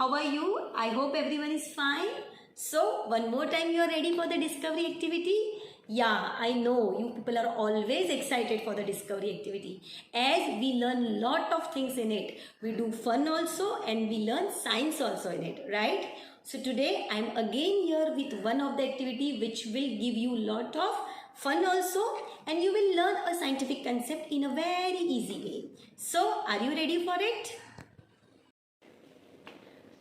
How are you? I hope everyone is fine. So, one more time you are ready for the discovery activity? Yeah, I know you people are always excited for the discovery activity as we learn lot of things in it. We do fun also and we learn science also in it, right? So today I am again here with one of the activity which will give you lot of fun also and you will learn a scientific concept in a very easy way. So are you ready for it?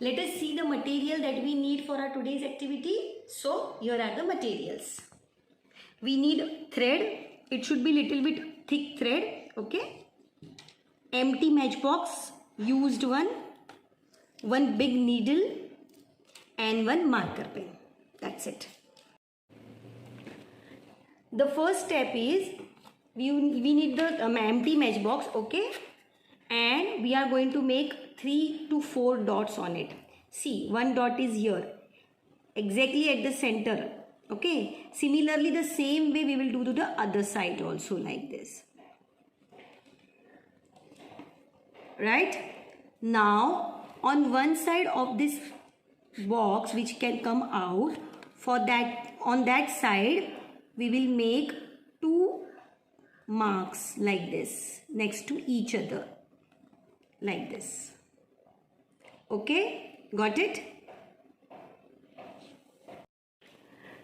Let us see the material that we need for our today's activity. So here are the materials. We need thread. It should be little bit thick thread. Okay. Empty matchbox. Used one. One big needle. And one marker pen. That's it. The first step is we need the empty matchbox. Okay. And we are going to make 3 to 4 dots on it. See, one dot is here. Exactly at the center. Okay, similarly the same way we will do to the other side also like this. Right? Now on one side of this box which can come out, for that on that side we will make 2 marks like this next to each other like this. Okay, got it?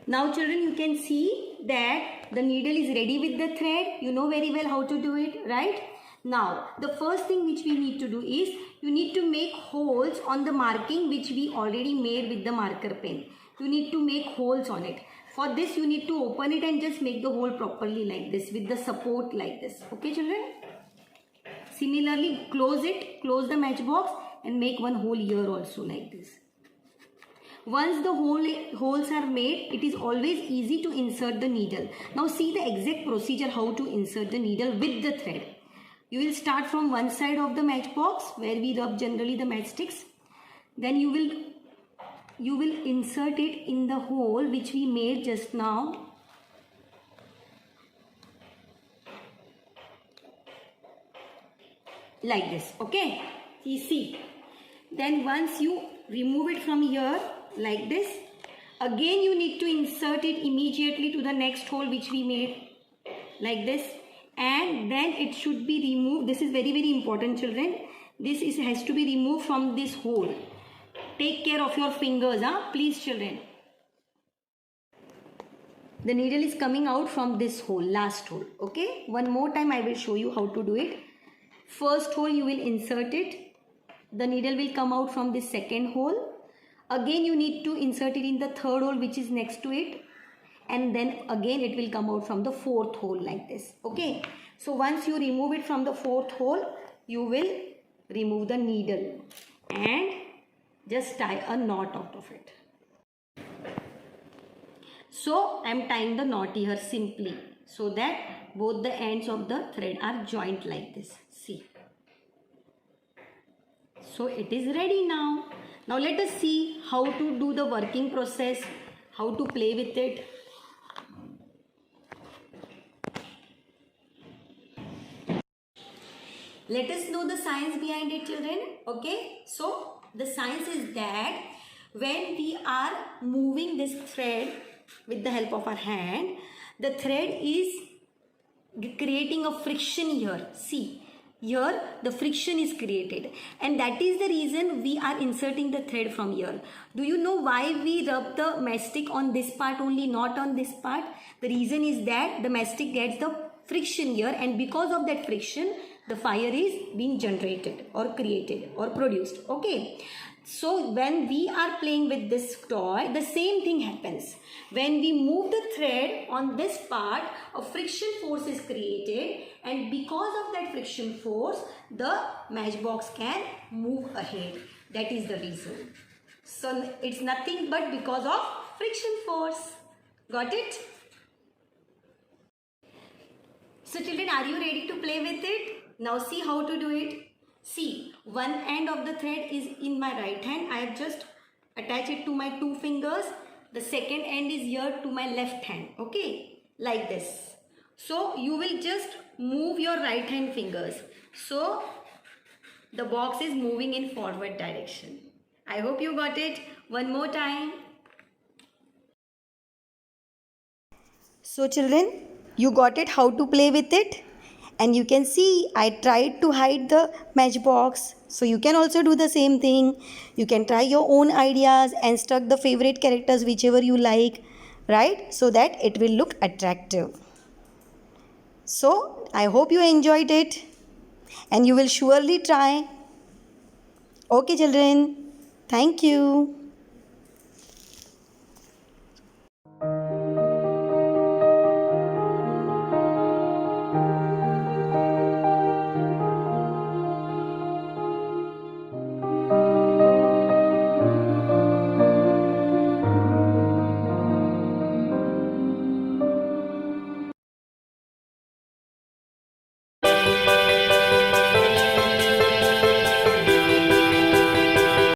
Now children, you can see that the needle is ready with the thread. You know very well how to do it, right? Now, the first thing which we need to do is, you need to make holes on the marking which we already made with the marker pen. You need to make holes on it. For this, you need to open it and just make the hole properly like this with the support like this. Okay children? Similarly, close it, close the matchbox and make one hole here also like this. Once the holes are made, it is always easy to insert the needle. Now see the exact procedure how to insert the needle with the thread. You will start from one side of the matchbox where we rub generally the matchsticks. Then you will insert it in the hole which we made just now. Like this, okay? You see. Then once you remove it from here, like this, again you need to insert it immediately to the next hole which we made like this, and then it should be removed. This is very important children. This has to be removed from this hole. Take care of your fingers, please children. The needle is coming out from this hole, last hole. Okay, one more time I will show you how to do it. First hole you will insert it. The needle will come out from this second hole. Again you need to insert it in the third hole which is next to it, and then again it will come out from the fourth hole like this. Okay, so once you remove it from the fourth hole, you will remove the needle and just tie a knot out of it. So I am tying the knot here simply so that both the ends of the thread are joined like this. See. So it is ready now. Now let us see how to do the working process, how to play with it. Let us know the science behind it children. Okay, so the science is that when we are moving this thread with the help of our hand, the thread is creating a friction here. See. Here the friction is created, and that is the reason we are inserting the thread from here. Do you know why we rub the matchstick on this part only, not on this part? The reason is that the matchstick gets the friction here, and because of that friction the fire is being generated or created or produced. Okay, so when we are playing with this toy, the same thing happens. When we move the thread on this part, a friction force is created, and because of that friction force, the matchbox can move ahead. That is the reason. So it's nothing but because of friction force. Got it? So children, are you ready to play with it? Now see how to do it. See, one end of the thread is in my right hand. I have just attached it to my 2 fingers. The second end is here to my left hand. Okay, like this. So you will just move your right hand fingers. So the box is moving in forward direction. I hope you got it. One more time. So children, you got it how to play with it? And you can see I tried to hide the matchbox. So you can also do the same thing. You can try your own ideas and stuck the favorite characters whichever you like, right? So that it will look attractive. So I hope you enjoyed it and you will surely try. Okay children, thank you.